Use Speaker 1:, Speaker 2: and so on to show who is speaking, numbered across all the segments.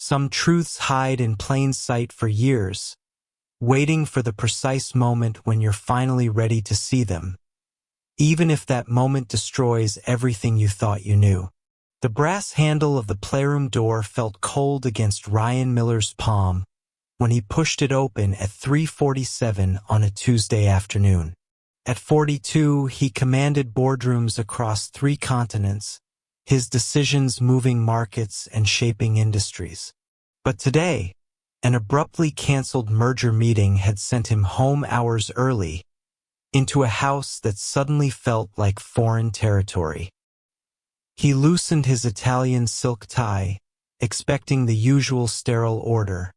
Speaker 1: Some truths hide in plain sight for years, waiting for the precise moment when you're finally ready to see them, even if that moment destroys everything you thought you knew. The brass handle of the playroom door felt cold against Ryan Miller's palm when he pushed it open at 3:47 on a Tuesday afternoon. At 42, he commanded boardrooms across 3 continents, his decisions moving markets and shaping industries. But today, an abruptly canceled merger meeting had sent him home hours early, into a house that suddenly felt like foreign territory. He loosened his Italian silk tie, expecting the usual sterile order,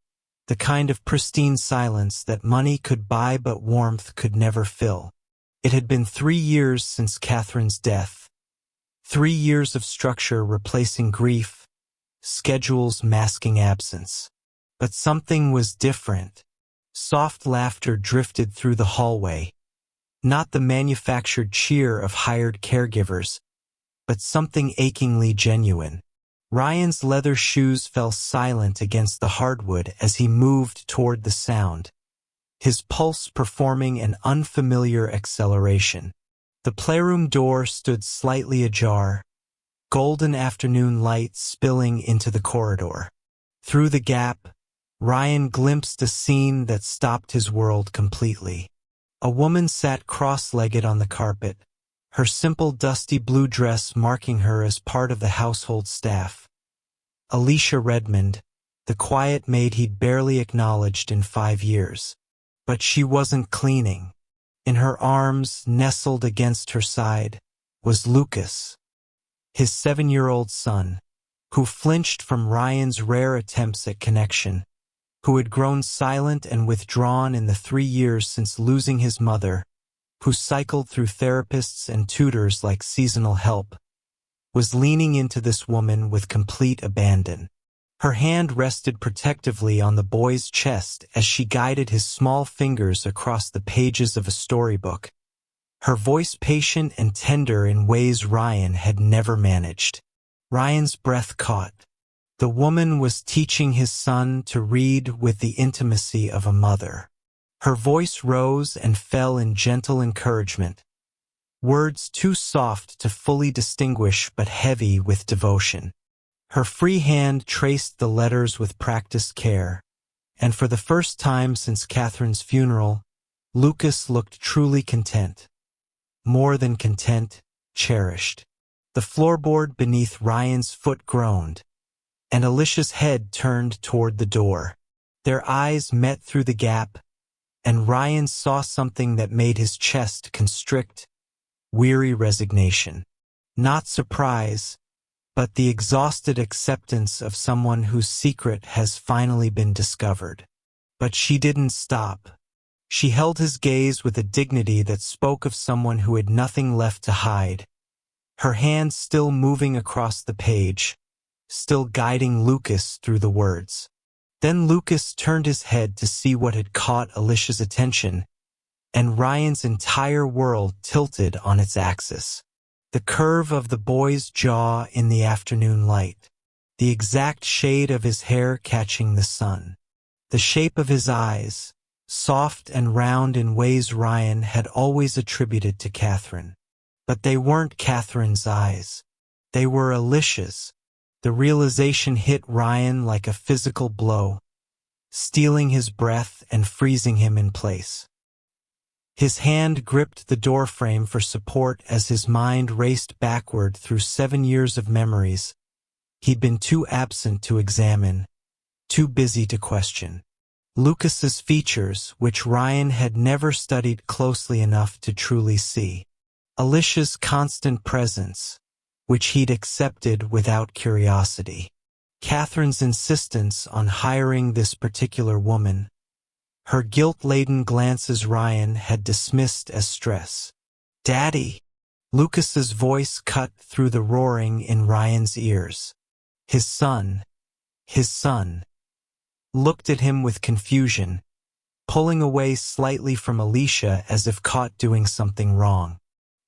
Speaker 1: the kind of pristine silence that money could buy but warmth could never fill. It had been 3 years since Catherine's death, 3 years of structure replacing grief, schedules masking absence. But something was different. Soft laughter drifted through the hallway, not the manufactured cheer of hired caregivers, but something achingly genuine. Ryan's leather shoes fell silent against the hardwood as he moved toward the sound, his pulse performing an unfamiliar acceleration. The playroom door stood slightly ajar, golden afternoon light spilling into the corridor. Through the gap, Ryan glimpsed a scene that stopped his world completely. A woman sat cross-legged on the carpet, her simple dusty blue dress marking her as part of the household staff. Alicia Redmond, the quiet maid he'd barely acknowledged in 5 years. But she wasn't cleaning. In her arms, nestled against her side, was Lucas, his 7-year-old son, who flinched from Ryan's rare attempts at connection, who had grown silent and withdrawn in the 3 years since losing his mother, who cycled through therapists and tutors like seasonal help, was leaning into this woman with complete abandon. Her hand rested protectively on the boy's chest as she guided his small fingers across the pages of a storybook, her voice patient and tender in ways Ryan had never managed. Ryan's breath caught. The woman was teaching his son to read with the intimacy of a mother. Her voice rose and fell in gentle encouragement, words too soft to fully distinguish but heavy with devotion. Her free hand traced the letters with practiced care, and for the first time since Catherine's funeral, Lucas looked truly content. More than content, cherished. The floorboard beneath Ryan's foot groaned, and Alicia's head turned toward the door. Their eyes met through the gap, and Ryan saw something that made his chest constrict, weary resignation. Not surprise, but the exhausted acceptance of someone whose secret has finally been discovered. But she didn't stop. She held his gaze with a dignity that spoke of someone who had nothing left to hide, her hand still moving across the page, still guiding Lucas through the words. Then Lucas turned his head to see what had caught Alicia's attention, and Ryan's entire world tilted on its axis. The curve of the boy's jaw in the afternoon light, the exact shade of his hair catching the sun, the shape of his eyes, soft and round in ways Ryan had always attributed to Catherine. But they weren't Catherine's eyes. They were Alicia's. The realization hit Ryan like a physical blow, stealing his breath and freezing him in place. His hand gripped the doorframe for support as his mind raced backward through 7 years of memories he'd been too absent to examine, too busy to question. Lucas's features, which Ryan had never studied closely enough to truly see. Alicia's constant presence, which he'd accepted without curiosity. Catherine's insistence on hiring this particular woman, her guilt-laden glances Ryan had dismissed as stress. "Daddy!" Lucas's voice cut through the roaring in Ryan's ears. His son, looked at him with confusion, pulling away slightly from Alicia as if caught doing something wrong.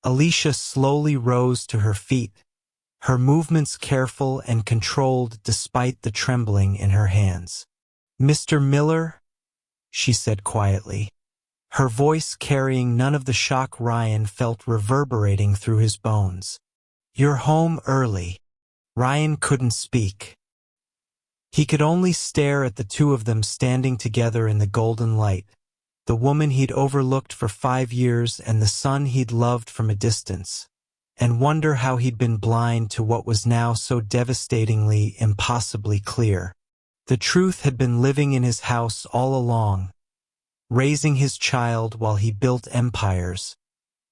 Speaker 1: Alicia slowly rose to her feet, her movements careful and controlled despite the trembling in her hands. "Mr. Miller?" she said quietly, her voice carrying none of the shock Ryan felt reverberating through his bones. "You're home early." Ryan couldn't speak. He could only stare at the two of them standing together in the golden light, the woman he'd overlooked for 5 years and the son he'd loved from a distance, and wonder how he'd been blind to what was now so devastatingly, impossibly clear. The truth had been living in his house all along, raising his child while he built empires,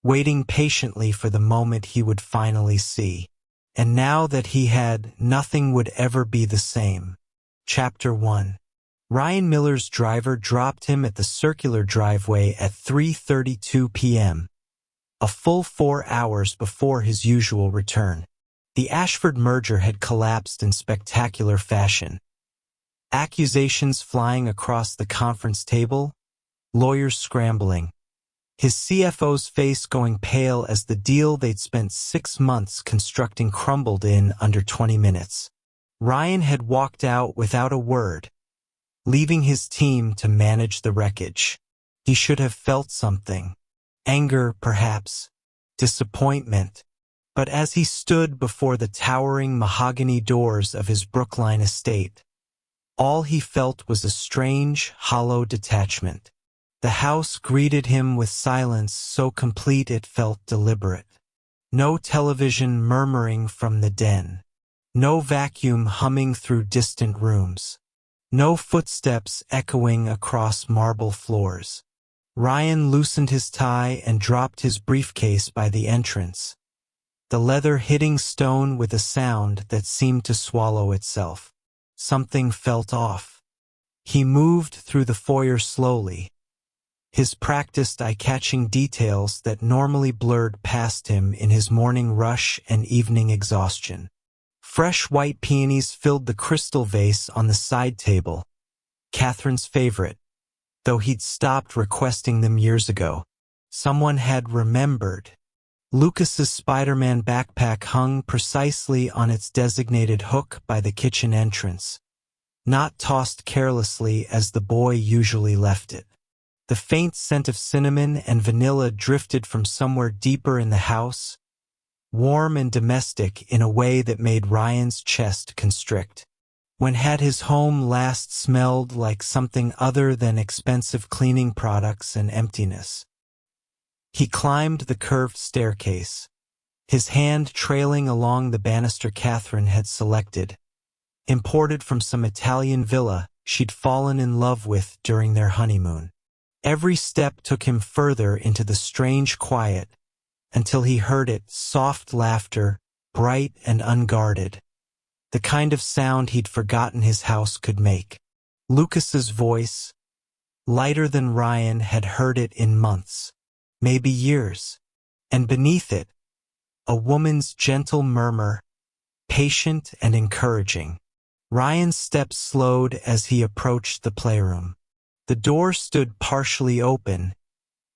Speaker 1: waiting patiently for the moment he would finally see. And now that he had, nothing would ever be the same. Chapter 1. Ryan Miller's driver dropped him at the circular driveway at 3:32 p.m., a full 4 hours before his usual return. The Ashford merger had collapsed in spectacular fashion. Accusations flying across the conference table, lawyers scrambling, his CFO's face going pale as the deal they'd spent 6 months constructing crumbled in under 20 minutes. Ryan had walked out without a word, leaving his team to manage the wreckage. He should have felt something. Anger, perhaps. Disappointment. But as he stood before the towering mahogany doors of his Brookline estate, all he felt was a strange, hollow detachment. The house greeted him with silence so complete it felt deliberate. No television murmuring from the den. No vacuum humming through distant rooms. No footsteps echoing across marble floors. Ryan loosened his tie and dropped his briefcase by the entrance, the leather hitting stone with a sound that seemed to swallow itself. Something felt off. He moved through the foyer slowly, his practiced eye-catching details that normally blurred past him in his morning rush and evening exhaustion. Fresh white peonies filled the crystal vase on the side table, Catherine's favorite, though he'd stopped requesting them years ago. Someone had remembered. Lucas's Spider-Man backpack hung precisely on its designated hook by the kitchen entrance, not tossed carelessly as the boy usually left it. The faint scent of cinnamon and vanilla drifted from somewhere deeper in the house, warm and domestic in a way that made Ryan's chest constrict. When had his home last smelled like something other than expensive cleaning products and emptiness? He climbed the curved staircase, his hand trailing along the banister Catherine had selected, imported from some Italian villa she'd fallen in love with during their honeymoon. Every step took him further into the strange quiet, until he heard it, soft laughter, bright and unguarded, the kind of sound he'd forgotten his house could make. Lucas's voice, lighter than Ryan had heard it in months, maybe years, and beneath it, a woman's gentle murmur, patient and encouraging. Ryan's steps slowed as he approached the playroom. The door stood partially open,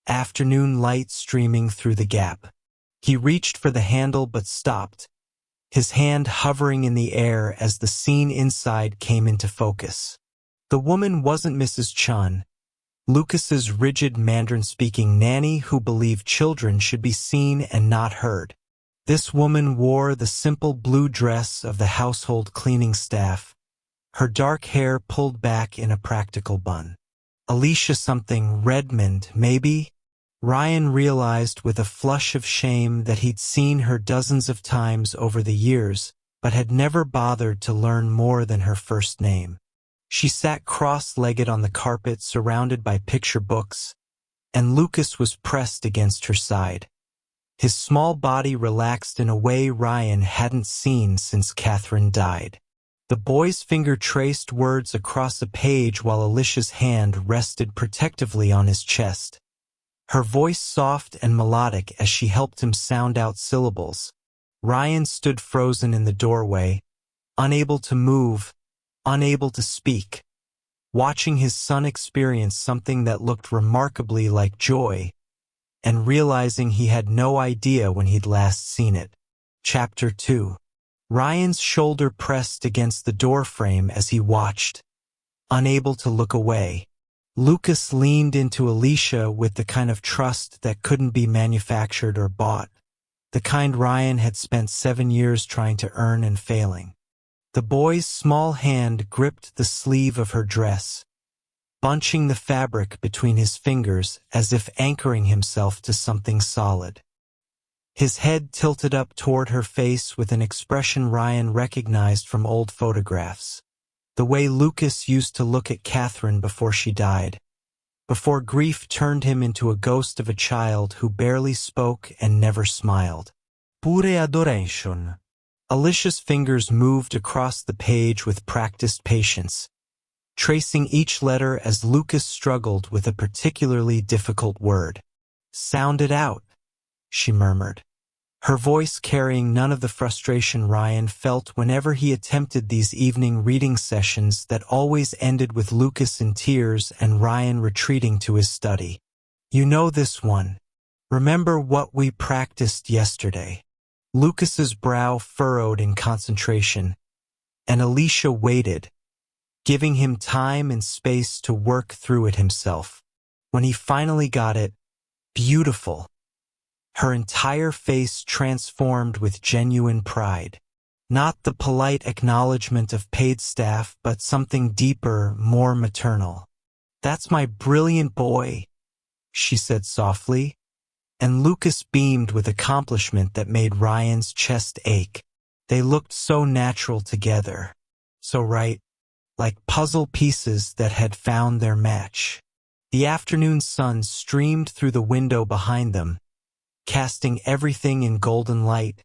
Speaker 1: afternoon light streaming through the gap. He reached for the handle but stopped, his hand hovering in the air as the scene inside came into focus. The woman wasn't Mrs. Chun, Lucas's rigid Mandarin-speaking nanny who believed children should be seen and not heard. This woman wore the simple blue dress of the household cleaning staff, her dark hair pulled back in a practical bun. Alicia something Redmond, maybe? Ryan realized with a flush of shame that he'd seen her dozens of times over the years, but had never bothered to learn more than her first name. She sat cross-legged on the carpet surrounded by picture books, and Lucas was pressed against her side. His small body relaxed in a way Ryan hadn't seen since Catherine died. The boy's finger traced words across a page while Alicia's hand rested protectively on his chest, her voice soft and melodic as she helped him sound out syllables. Ryan stood frozen in the doorway, unable to move, unable to speak, watching his son experience something that looked remarkably like joy, and realizing he had no idea when he'd last seen it. Chapter 2. Ryan's shoulder pressed against the doorframe as he watched, unable to look away. Lucas leaned into Alicia with the kind of trust that couldn't be manufactured or bought, the kind Ryan had spent 7 years trying to earn and failing. The boy's small hand gripped the sleeve of her dress, bunching the fabric between his fingers as if anchoring himself to something solid. His head tilted up toward her face with an expression Ryan recognized from old photographs, the way Lucas used to look at Catherine before she died, before grief turned him into a ghost of a child who barely spoke and never smiled. Pure adoration. Alicia's fingers moved across the page with practiced patience, tracing each letter as Lucas struggled with a particularly difficult word. "Sound it out," she murmured, her voice carrying none of the frustration Ryan felt whenever he attempted these evening reading sessions that always ended with Lucas in tears and Ryan retreating to his study. "You know this one. Remember what we practiced yesterday." Lucas's brow furrowed in concentration, and Alicia waited, giving him time and space to work through it himself. When he finally got it, beautiful, her entire face transformed with genuine pride. Not the polite acknowledgement of paid staff, but something deeper, more maternal. "That's my brilliant boy," she said softly, and Lucas beamed with accomplishment that made Ryan's chest ache. They looked so natural together, so right, like puzzle pieces that had found their match. The afternoon sun streamed through the window behind them, casting everything in golden light,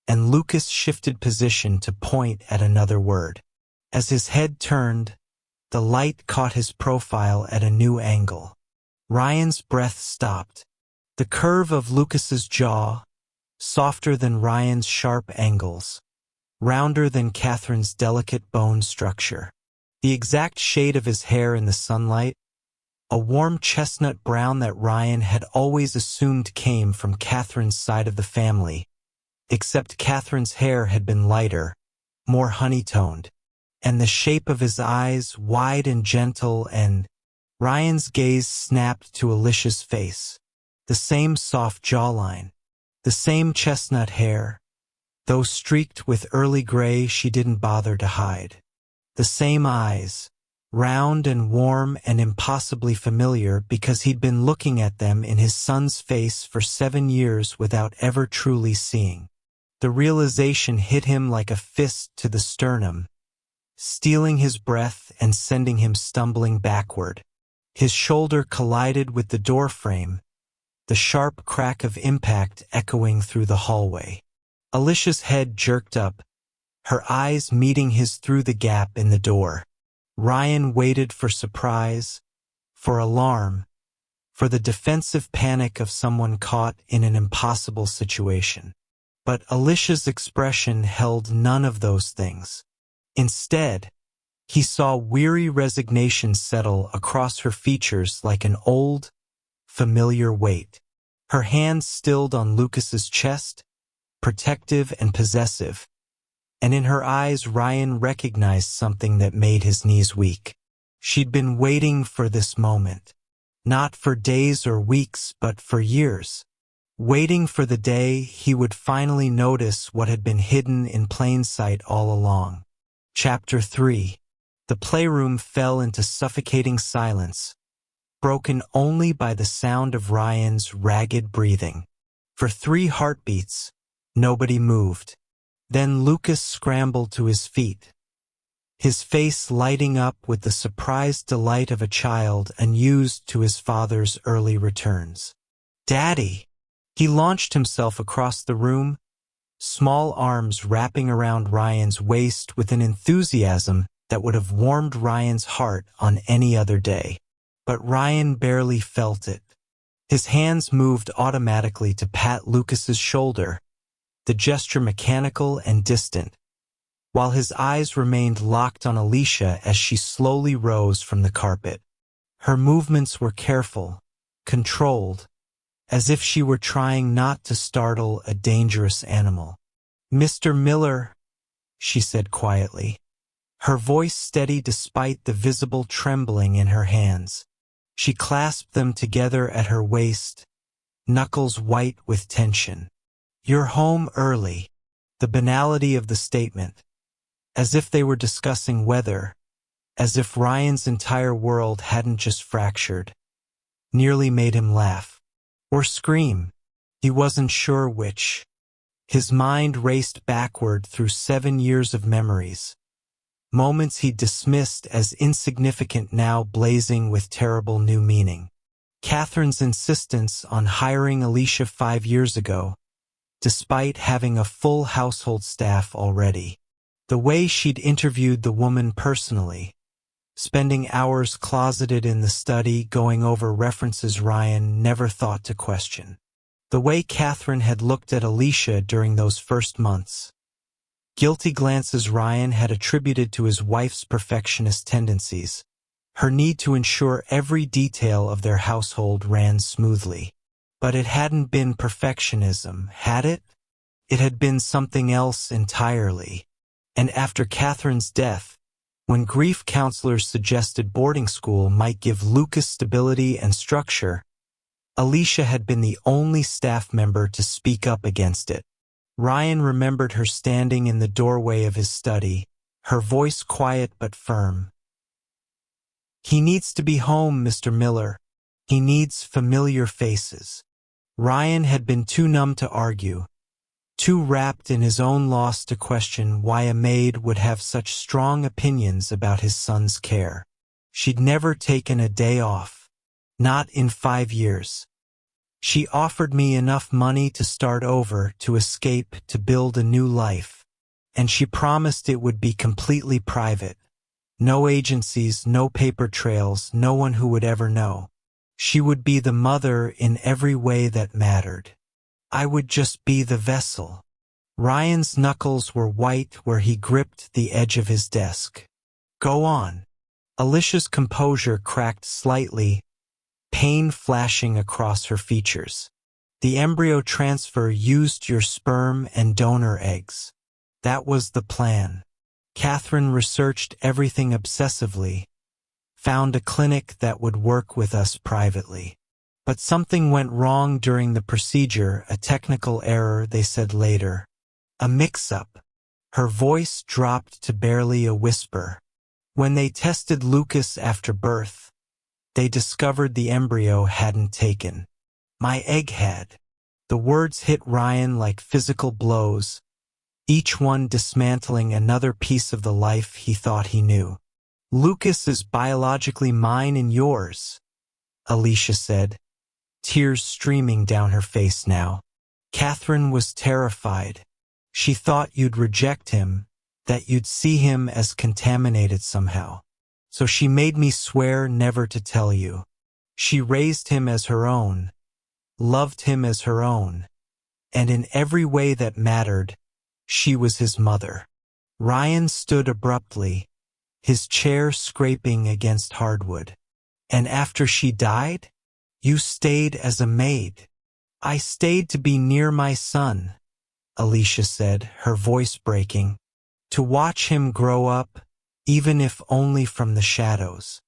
Speaker 1: and Lucas shifted position to point at another word. As his head turned, the light caught his profile at a new angle. Ryan's breath stopped. The curve of Lucas's jaw, softer than Ryan's sharp angles, rounder than Catherine's delicate bone structure. The exact shade of his hair in the sunlight, a warm chestnut brown that Ryan had always assumed came from Catherine's side of the family, except Catherine's hair had been lighter, more honey-toned, and the shape of his eyes wide and gentle, and Ryan's gaze snapped to Alicia's face. The same soft jawline, the same chestnut hair, though streaked with early gray she didn't bother to hide. The same eyes, round and warm and impossibly familiar because he'd been looking at them in his son's face for 7 years without ever truly seeing. The realization hit him like a fist to the sternum, stealing his breath and sending him stumbling backward. His shoulder collided with the doorframe, the sharp crack of impact echoing through the hallway. Alicia's head jerked up, her eyes meeting his through the gap in the door. Ryan waited for surprise, for alarm, for the defensive panic of someone caught in an impossible situation. But Alicia's expression held none of those things. Instead, he saw weary resignation settle across her features like an old, familiar weight. Her hands stilled on Lucas's chest, protective and possessive, and in her eyes Ryan recognized something that made his knees weak. She'd been waiting for this moment, not for days or weeks, but for years, waiting for the day he would finally notice what had been hidden in plain sight all along. Chapter 3. The playroom fell into suffocating silence, broken only by the sound of Ryan's ragged breathing. For 3 heartbeats, nobody moved. Then Lucas scrambled to his feet, his face lighting up with the surprised delight of a child unused to his father's early returns. "Daddy!" He launched himself across the room, small arms wrapping around Ryan's waist with an enthusiasm that would have warmed Ryan's heart on any other day. But Ryan barely felt it. His hands moved automatically to pat Lucas's shoulder, the gesture mechanical and distant, while his eyes remained locked on Alicia as she slowly rose from the carpet. Her movements were careful, controlled, as if she were trying not to startle a dangerous animal. "Mr. Miller," she said quietly, her voice steady despite the visible trembling in her hands. She clasped them together at her waist, knuckles white with tension. "You're home early." The banality of the statement, as if they were discussing weather, as if Ryan's entire world hadn't just fractured, nearly made him laugh. Or scream. He wasn't sure which. His mind raced backward through 7 years of memories. Moments he dismissed as insignificant now blazing with terrible new meaning. Catherine's insistence on hiring Alicia 5 years ago, despite having a full household staff already. The way she'd interviewed the woman personally, spending hours closeted in the study going over references Ryan never thought to question. The way Catherine had looked at Alicia during those first months. Guilty glances Ryan had attributed to his wife's perfectionist tendencies, her need to ensure every detail of their household ran smoothly. But it hadn't been perfectionism, had it? It had been something else entirely. And after Catherine's death, when grief counselors suggested boarding school might give Lucas stability and structure, Alicia had been the only staff member to speak up against it. Ryan remembered her standing in the doorway of his study, her voice quiet but firm. "He needs to be home, Mr. Miller. He needs familiar faces." Ryan had been too numb to argue, too wrapped in his own loss to question why a maid would have such strong opinions about his son's care. She'd never taken a day off. Not in 5 years. She offered me enough money to start over, to escape, to build a new life. And she promised it would be completely private. No agencies, no paper trails, no one who would ever know. She would be the mother in every way that mattered. I would just be the vessel. Ryan's knuckles were white where he gripped the edge of his desk. "Go on." Alicia's composure cracked slightly, pain flashing across her features. "The embryo transfer used your sperm and donor eggs. That was the plan. Catherine researched everything obsessively, found a clinic that would work with us privately. But something went wrong during the procedure, a technical error, they said later. A mix-up." Her voice dropped to barely a whisper. "When they tested Lucas after birth, they discovered the embryo hadn't taken. My egg had." The words hit Ryan like physical blows, each one dismantling another piece of the life he thought he knew. "Lucas is biologically mine and yours," Alicia said, tears streaming down her face now. Catherine was terrified. She thought you'd reject him, that you'd see him as contaminated somehow. So she made me swear never to tell you. She raised him as her own, loved him as her own, and in every way that mattered, she was his mother. Ryan stood abruptly, his chair scraping against hardwood. "And after she died, you stayed as a maid." "I stayed to be near my son," Alicia said, her voice breaking. "To watch him grow up, even if only from the shadows.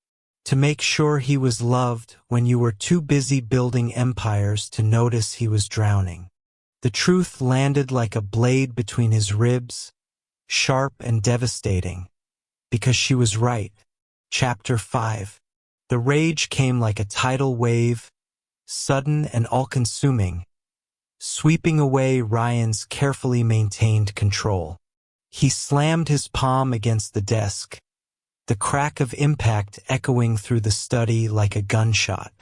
Speaker 1: To make sure he was loved when you were too busy building empires to notice he was drowning." The truth landed like a blade between his ribs, sharp and devastating. Because she was right. Chapter 5. The rage came like a tidal wave, sudden and all-consuming, sweeping away Ryan's carefully maintained control. He slammed his palm against the desk, the crack of impact echoing through the study like a gunshot.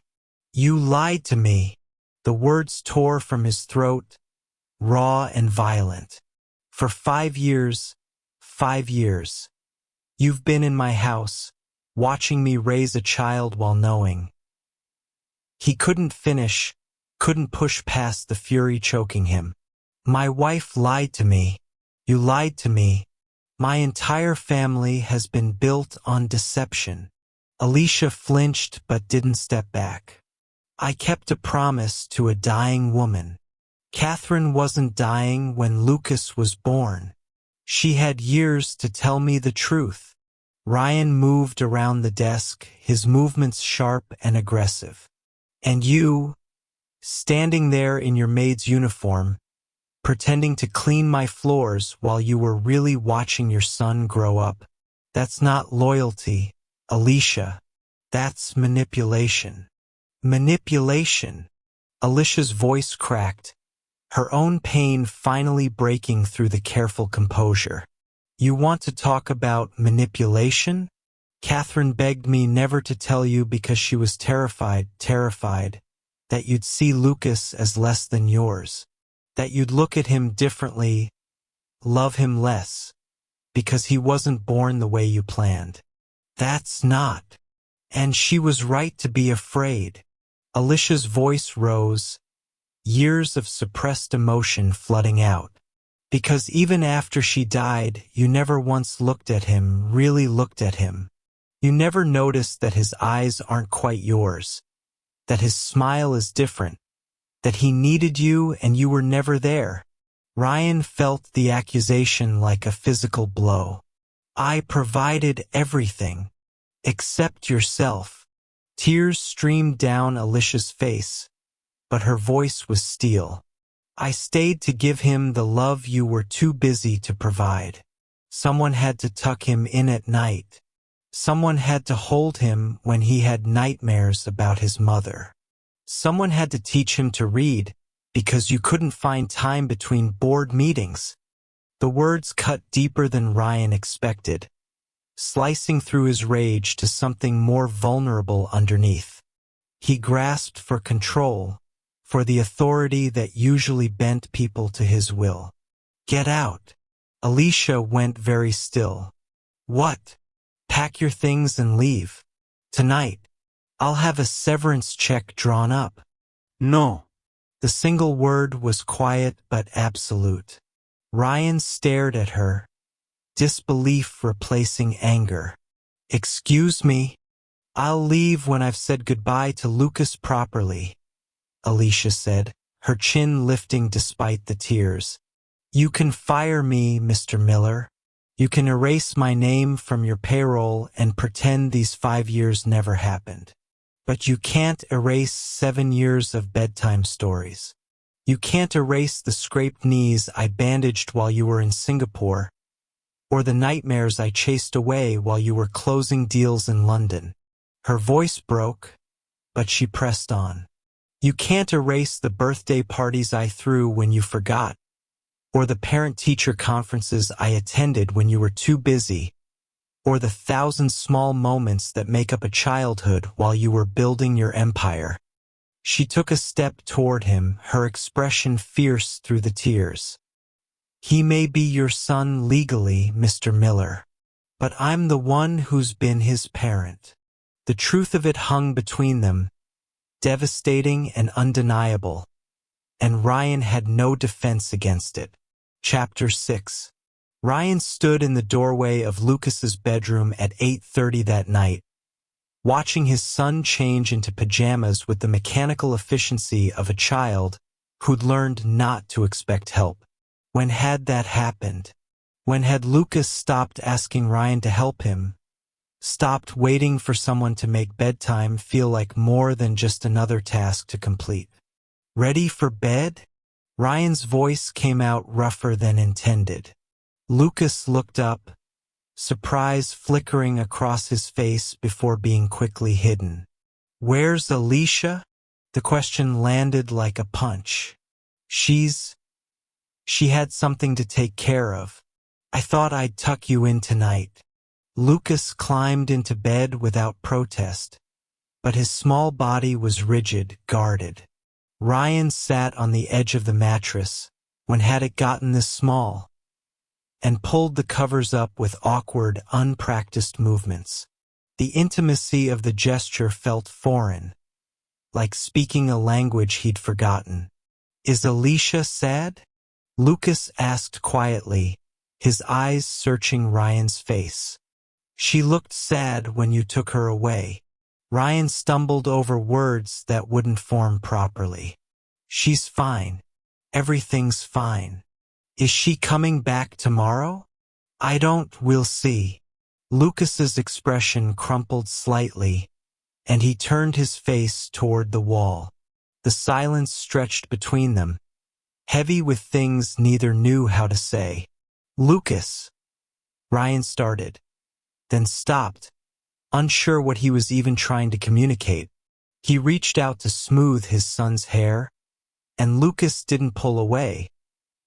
Speaker 1: "You lied to me." The words tore from his throat, raw and violent. "For 5 years, 5 years. You've been in my house, watching me raise a child while knowing." He couldn't finish, couldn't push past the fury choking him. "My wife lied to me. You lied to me. My entire family has been built on deception." Alicia flinched but didn't step back. "I kept a promise to a dying woman. Catherine wasn't dying when Lucas was born. She had years to tell me the truth. Ryan moved around the desk, his movements sharp and aggressive. And you, standing there in your maid's uniform, pretending to clean my floors while you were really watching your son grow up. That's not loyalty, Alicia. That's manipulation. Manipulation. Alicia's voice cracked, her own pain finally breaking through the careful composure. You want to talk about manipulation? Catherine begged me never to tell you because she was terrified, that you'd see Lucas as less than yours, that you'd look at him differently, love him less, because he wasn't born the way you planned. That's not. And she was right to be afraid. Alicia's voice rose, years of suppressed emotion flooding out. Because even after she died, you never once looked at him, really looked at him. You never noticed that his eyes aren't quite yours, that his smile is different, that he needed you and you were never there. Ryan felt the accusation like a physical blow. I provided everything, except yourself. Tears streamed down Alicia's face, but her voice was steel. I stayed to give him the love you were too busy to provide. Someone had to tuck him in at night. Someone had to hold him when he had nightmares about his mother. Someone had to teach him to read, because you couldn't find time between board meetings. The words cut deeper than Ryan expected, slicing through his rage to something more vulnerable underneath. He grasped for control, for the authority that usually bent people to his will. Get out. Alicia went very still. What? Pack your things and leave. Tonight. I'll have a severance check drawn up. No. The single word was quiet but absolute. Ryan stared at her, disbelief replacing anger. Excuse me. I'll leave when I've said goodbye to Lucas properly, Alicia said, her chin lifting despite the tears. You can fire me, Mr. Miller. You can erase my name from your payroll and pretend these 5 years never happened. But you can't erase 7 years of bedtime stories. You can't erase the scraped knees I bandaged while you were in Singapore, or the nightmares I chased away while you were closing deals in London. Her voice broke, but she pressed on. You can't erase the birthday parties I threw when you forgot, or the parent-teacher conferences I attended when you were too busy, or the 1,000 small moments that make up a childhood while you were building your empire. She took a step toward him, her expression fierce through the tears. He may be your son legally, Mr. Miller, but I'm the one who's been his parent. The truth of it hung between them, devastating and undeniable, and Ryan had no defense against it. Chapter 6. Ryan stood in the doorway of Lucas's bedroom at 8:30 that night, watching his son change into pajamas with the mechanical efficiency of a child who'd learned not to expect help. When had that happened? When had Lucas stopped asking Ryan to help him? Stopped waiting for someone to make bedtime feel like more than just another task to complete? Ready for bed? Ryan's voice came out rougher than intended. Lucas looked up, surprise flickering across his face before being quickly hidden. Where's Alicia? The question landed like a punch. She had something to take care of. I thought I'd tuck you in tonight. Lucas climbed into bed without protest, but his small body was rigid, guarded. Ryan sat on the edge of the mattress, when had it gotten this small, and pulled the covers up with awkward, unpracticed movements. The intimacy of the gesture felt foreign, like speaking a language he'd forgotten. Is Alicia sad? Lucas asked quietly, his eyes searching Ryan's face. She looked sad when you took her away. Ryan stumbled over words that wouldn't form properly. She's fine. Everything's fine. Is she coming back tomorrow? We'll see. Lucas's expression crumpled slightly, and he turned his face toward the wall. The silence stretched between them, heavy with things neither knew how to say. Lucas, Ryan started, then stopped, unsure what he was even trying to communicate. He reached out to smooth his son's hair, and Lucas didn't pull away,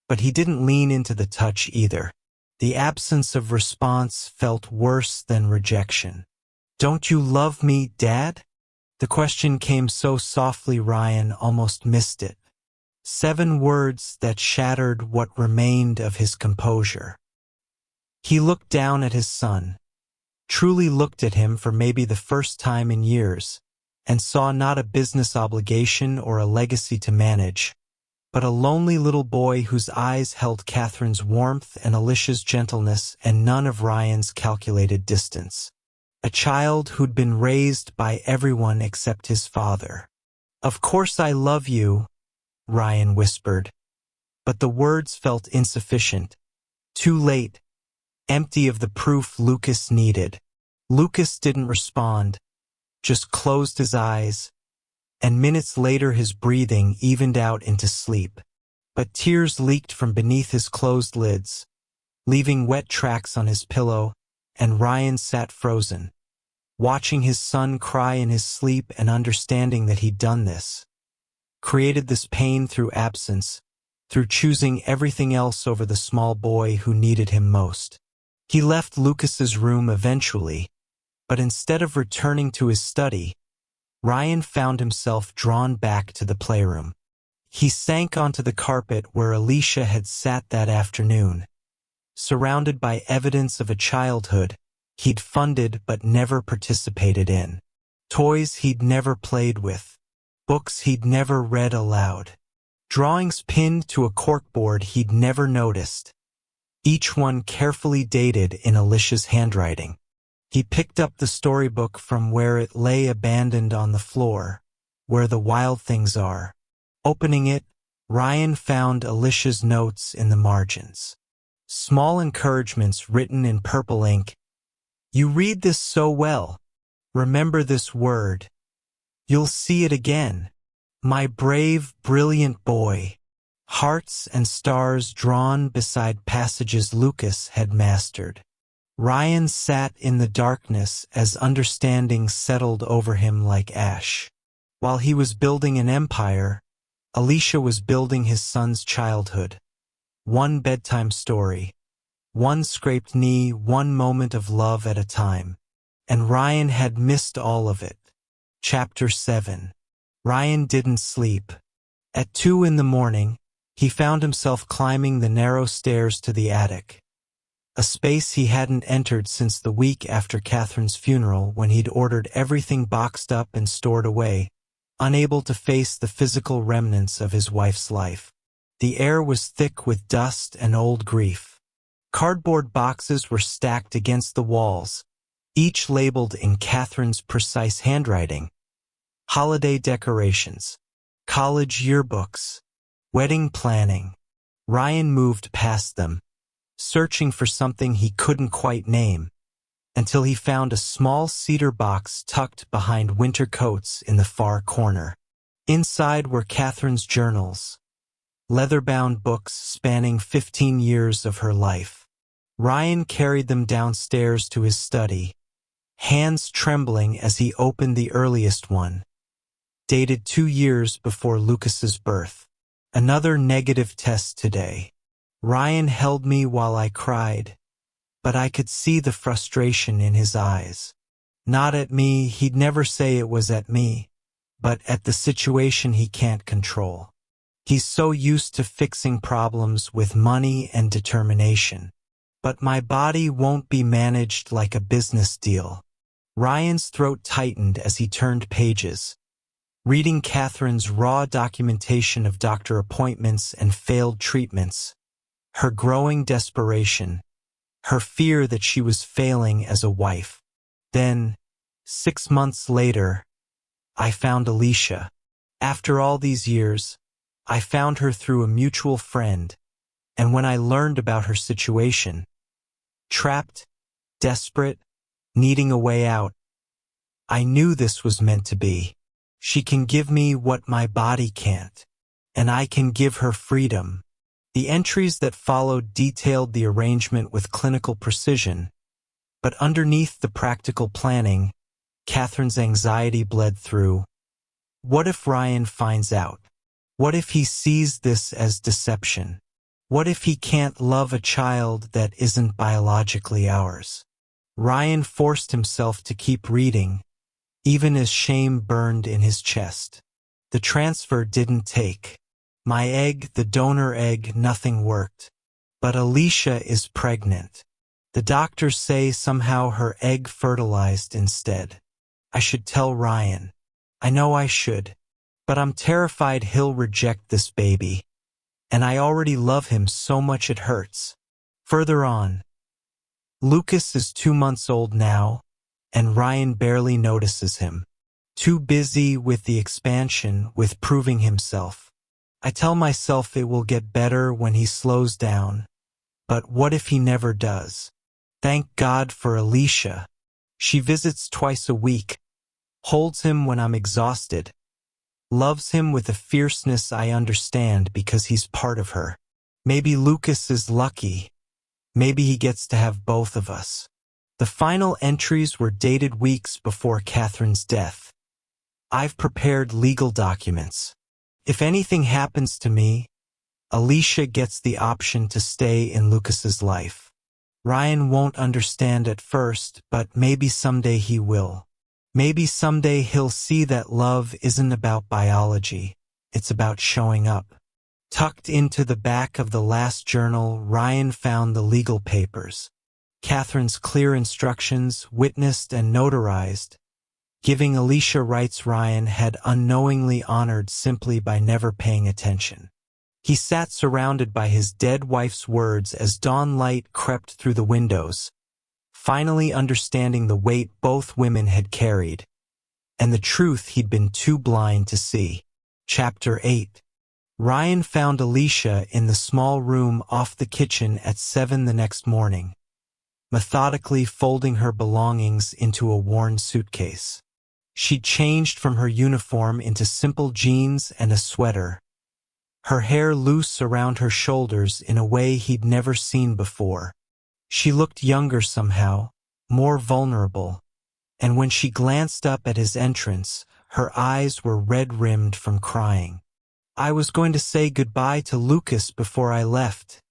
Speaker 1: but he didn't lean into the touch either. The absence of response felt worse than rejection. Don't you love me, Dad? The question came so softly Ryan almost missed it. 7 words that shattered what remained of his composure. He looked down at his son, truly looked at him for maybe the first time in years, and saw not a business obligation or a legacy to manage, but a lonely little boy whose eyes held Catherine's warmth and Alicia's gentleness and none of Ryan's calculated distance. A child who'd been raised by everyone except his father. Of course I love you, Ryan whispered, but the words felt insufficient, too late, empty of the proof Lucas needed. Lucas didn't respond, just closed his eyes, and minutes later his breathing evened out into sleep. But tears leaked from beneath his closed lids, leaving wet tracks on his pillow, and Ryan sat frozen, watching his son cry in his sleep and understanding that he'd done this. Created this pain through absence, through choosing everything else over the small boy who needed him most. He left Lucas's room eventually, but instead of returning to his study, Ryan found himself drawn back to the playroom. He sank onto the carpet where Alicia had sat that afternoon, surrounded by evidence of a childhood he'd funded but never participated in, toys he'd never played with, books he'd never read aloud, drawings pinned to a corkboard he'd never noticed, each one carefully dated in Alicia's handwriting. He picked up the storybook from where it lay abandoned on the floor, where the wild things are. Opening it, Ryan found Alicia's notes in the margins. Small encouragements written in purple ink. You read this so well. Remember this word. You'll see it again. My brave, brilliant boy. Hearts and stars drawn beside passages Lucas had mastered. Ryan sat in the darkness as understanding settled over him like ash. While he was building an empire, Alicia was building his son's childhood. One bedtime story, one scraped knee, one moment of love at a time. And Ryan had missed all of it. Chapter 7. Ryan didn't sleep. At 2 a.m, he found himself climbing the narrow stairs to the attic. A space he hadn't entered since the week after Catherine's funeral when he'd ordered everything boxed up and stored away, unable to face the physical remnants of his wife's life. The air was thick with dust and old grief. Cardboard boxes were stacked against the walls, each labeled in Catherine's precise handwriting. Holiday decorations, college yearbooks, wedding planning. Ryan moved past them, searching for something he couldn't quite name, until he found a small cedar box tucked behind winter coats in the far corner. Inside were Catherine's journals, leather-bound books spanning 15 years of her life. Ryan carried them downstairs to his study, hands trembling as he opened the earliest one, dated 2 years before Lucas's birth. Another negative test today. Ryan held me while I cried, but I could see the frustration in his eyes. Not at me, he'd never say it was at me, but at the situation he can't control. He's so used to fixing problems with money and determination. But my body won't be managed like a business deal. Ryan's throat tightened as he turned pages, reading Catherine's raw documentation of doctor appointments and failed treatments, her growing desperation, her fear that she was failing as a wife. Then, 6 months later, I found Alicia. After all these years, I found her through a mutual friend, and when I learned about her situation, trapped, desperate, needing a way out. I knew this was meant to be. She can give me what my body can't, and I can give her freedom. The entries that followed detailed the arrangement with clinical precision, but underneath the practical planning, Catherine's anxiety bled through. What if Ryan finds out? What if he sees this as deception? What if he can't love a child that isn't biologically ours? Ryan forced himself to keep reading, even as shame burned in his chest. The transfer didn't take. My egg, the donor egg, nothing worked. But Alicia is pregnant. The doctors say somehow her egg fertilized instead. I should tell Ryan. I know I should. But I'm terrified he'll reject this baby. And I already love him so much it hurts. Further on, Lucas is 2 months old now, and Ryan barely notices him. Too busy with the expansion, with proving himself. I tell myself it will get better when he slows down, but what if he never does? Thank God for Alicia. She visits twice a week, holds him when I'm exhausted, loves him with a fierceness I understand because he's part of her. Maybe Lucas is lucky. Maybe he gets to have both of us. The final entries were dated weeks before Catherine's death. I've prepared legal documents. If anything happens to me, Alicia gets the option to stay in Lucas's life. Ryan won't understand at first, but maybe someday he will. Maybe someday he'll see that love isn't about biology, it's about showing up. Tucked into the back of the last journal, Ryan found the legal papers. Catherine's clear instructions, witnessed and notarized, giving Alicia rights Ryan had unknowingly honored simply by never paying attention. He sat surrounded by his dead wife's words as dawn light crept through the windows, finally understanding the weight both women had carried, and the truth he'd been too blind to see. Chapter 8. Ryan found Alicia in the small room off the kitchen at 7 the next morning, methodically folding her belongings into a worn suitcase. She'd changed from her uniform into simple jeans and a sweater, her hair loose around her shoulders in a way he'd never seen before. She looked younger somehow, more vulnerable, and when she glanced up at his entrance, her eyes were red-rimmed from crying. I was going to say goodbye to Lucas before I left,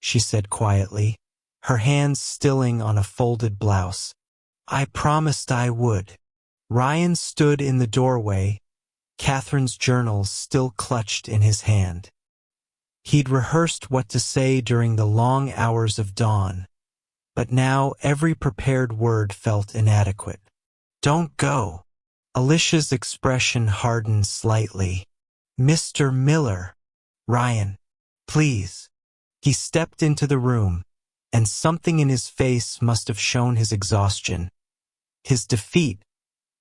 Speaker 1: she said quietly, her hands stilling on a folded blouse. I promised I would. Ryan stood in the doorway, Catherine's journals still clutched in his hand. He'd rehearsed what to say during the long hours of dawn, but now every prepared word felt inadequate. Don't go. Alicia's expression hardened slightly. Mr. Miller. Ryan, please. He stepped into the room, and something in his face must have shown his exhaustion, his defeat,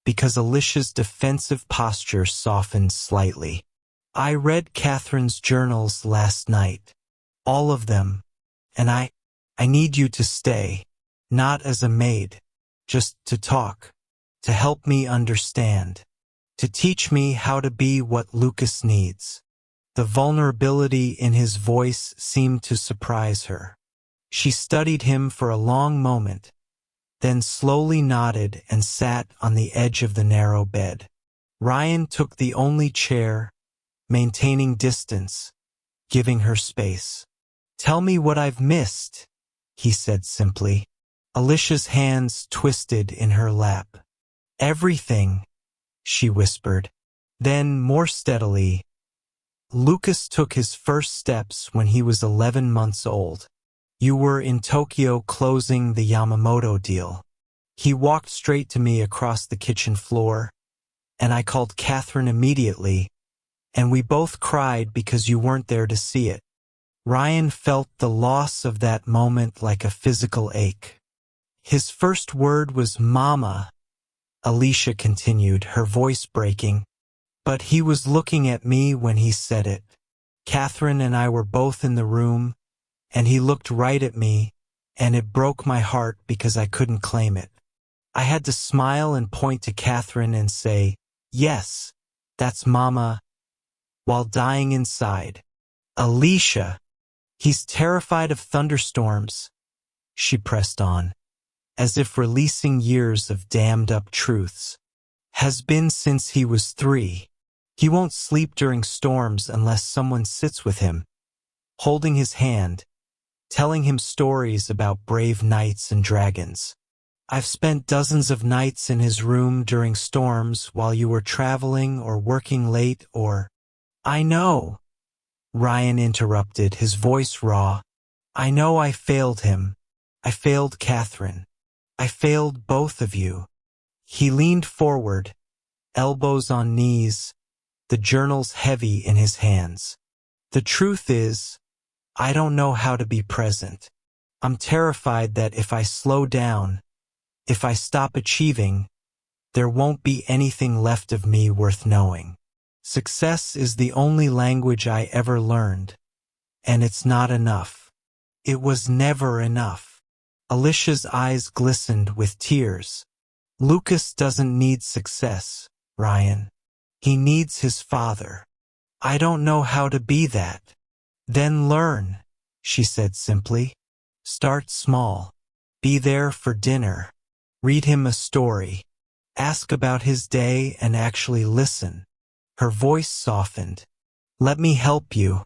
Speaker 1: because Alicia's defensive posture softened slightly. I read Catherine's journals last night. All of them. And I need you to stay. Not as a maid. Just to talk. To help me understand. To teach me how to be what Lucas needs. The vulnerability in his voice seemed to surprise her. She studied him for a long moment, then slowly nodded and sat on the edge of the narrow bed. Ryan took the only chair, maintaining distance, giving her space. Tell me what I've missed, he said simply. Alicia's hands twisted in her lap. Everything, she whispered. Then, more steadily, Lucas took his first steps when he was 11 months old. You were in Tokyo closing the Yamamoto deal. He walked straight to me across the kitchen floor, and I called Catherine immediately, and we both cried because you weren't there to see it. Ryan felt the loss of that moment like a physical ache. His first word was Mama, Alicia continued, her voice breaking, but he was looking at me when he said it. Catherine and I were both in the room, and he looked right at me, and it broke my heart because I couldn't claim it. I had to smile and point to Catherine and say, "Yes, that's Mama," while dying inside. "Alicia, he's terrified of thunderstorms," she pressed on, as if releasing years of dammed-up truths. "Has been since he was 3. He won't sleep during storms unless someone sits with him, holding his hand, telling him stories about brave knights and dragons. I've spent dozens of nights in his room during storms while you were traveling or working late or—" "I know," Ryan interrupted, his voice raw. "I know I failed him. I failed Catherine. I failed both of you." He leaned forward, elbows on knees, the journals heavy in his hands. "The truth is, I don't know how to be present. I'm terrified that if I slow down, if I stop achieving, there won't be anything left of me worth knowing. Success is the only language I ever learned, and it's not enough. It was never enough." Alicia's eyes glistened with tears. "Lucas doesn't need success, Ryan. He needs his father. I don't know how to be that." "Then learn," she said simply. "Start small. Be there for dinner. Read him a story. Ask about his day and actually listen." Her voice softened. "Let me help you,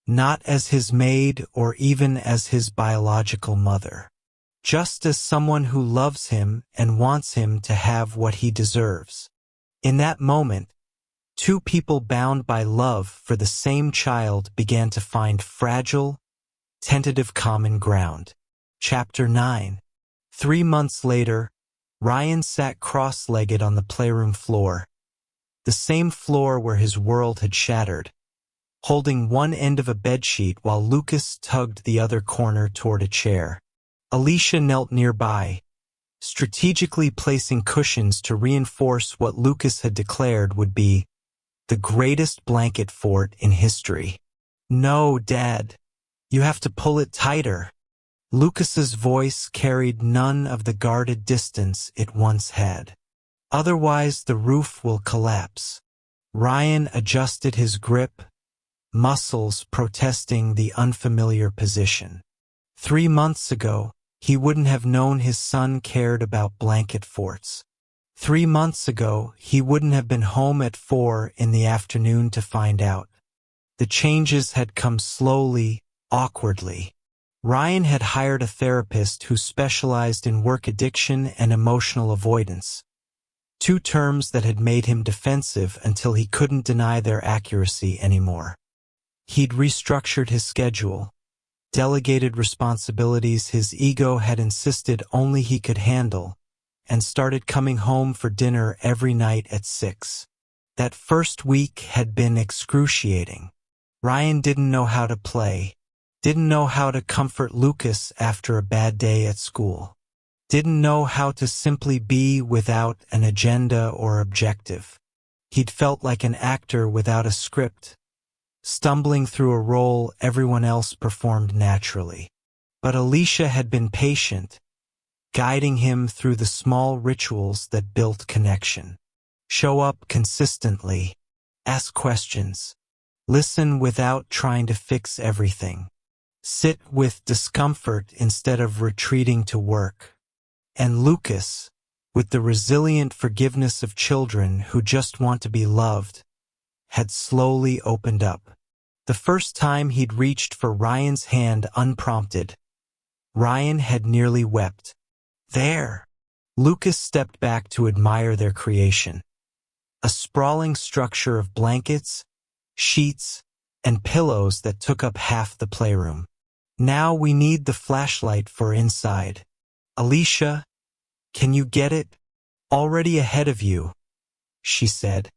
Speaker 1: not as his maid or even as his biological mother. Just as someone who loves him and wants him to have what he deserves." In that moment, two people bound by love for the same child began to find fragile, tentative common ground. Chapter 9. 3 months later, Ryan sat cross-legged on the playroom floor, the same floor where his world had shattered, holding one end of a bedsheet while Lucas tugged the other corner toward a chair. Alicia knelt nearby, strategically placing cushions to reinforce what Lucas had declared would be the greatest blanket fort in history. "No, Dad, you have to pull it tighter." Lucas's voice carried none of the guarded distance it once had. "Otherwise the roof will collapse." Ryan adjusted his grip, muscles protesting the unfamiliar position. 3 months ago, he wouldn't have known his son cared about blanket forts. 3 months ago, he wouldn't have been home at 4 in the afternoon to find out. The changes had come slowly, awkwardly. Ryan had hired a therapist who specialized in work addiction and emotional avoidance, 2 terms that had made him defensive until he couldn't deny their accuracy anymore. He'd restructured his schedule, delegated responsibilities his ego had insisted only he could handle, and started coming home for dinner every night at 6. That first week had been excruciating. Ryan didn't know how to play, didn't know how to comfort Lucas after a bad day at school, didn't know how to simply be without an agenda or objective. He'd felt like an actor without a script, stumbling through a role everyone else performed naturally. But Alicia had been patient, guiding him through the small rituals that built connection. Show up consistently, ask questions, listen without trying to fix everything, sit with discomfort instead of retreating to work. And Lucas, with the resilient forgiveness of children who just want to be loved, had slowly opened up. The first time he'd reached for Ryan's hand unprompted, Ryan had nearly wept. "There." Lucas stepped back to admire their creation. A sprawling structure of blankets, sheets, and pillows that took up half the playroom. "Now we need the flashlight for inside. Alicia, can you get it? Already ahead of you," she said,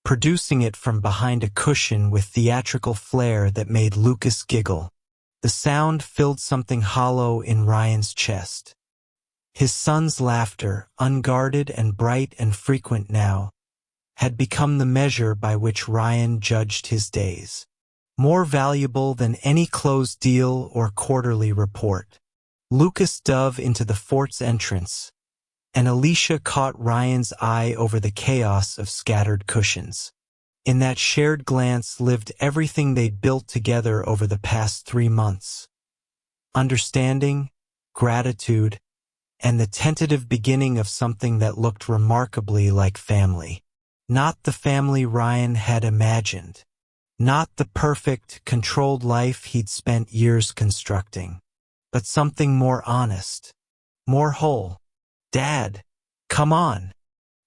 Speaker 1: producing it from behind a cushion with theatrical flair that made Lucas giggle. The sound filled something hollow in Ryan's chest. His son's laughter, unguarded and bright and frequent now, had become the measure by which Ryan judged his days. More valuable than any closed deal or quarterly report. Lucas dove into the fort's entrance, and Alicia caught Ryan's eye over the chaos of scattered cushions. In that shared glance lived everything they'd built together over the past 3 months. Understanding, gratitude, and the tentative beginning of something that looked remarkably like family. Not the family Ryan had imagined. Not the perfect, controlled life he'd spent years constructing. But something more honest. More whole. "Dad, come on."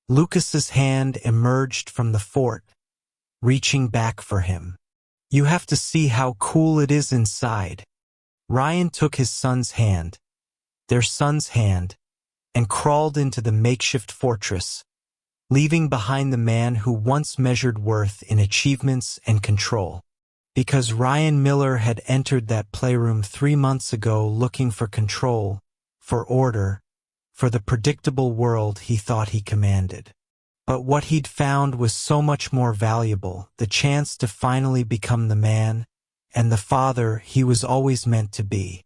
Speaker 1: Lucas's hand emerged from the fort, reaching back for him. "You have to see how cool it is inside." Ryan took his son's hand, their son's hand, and crawled into the makeshift fortress, leaving behind the man who once measured worth in achievements and control. Because Ryan Miller had entered that playroom 3 months ago looking for control, for order, for the predictable world he thought he commanded. But what he'd found was so much more valuable, the chance to finally become the man and the father he was always meant to be.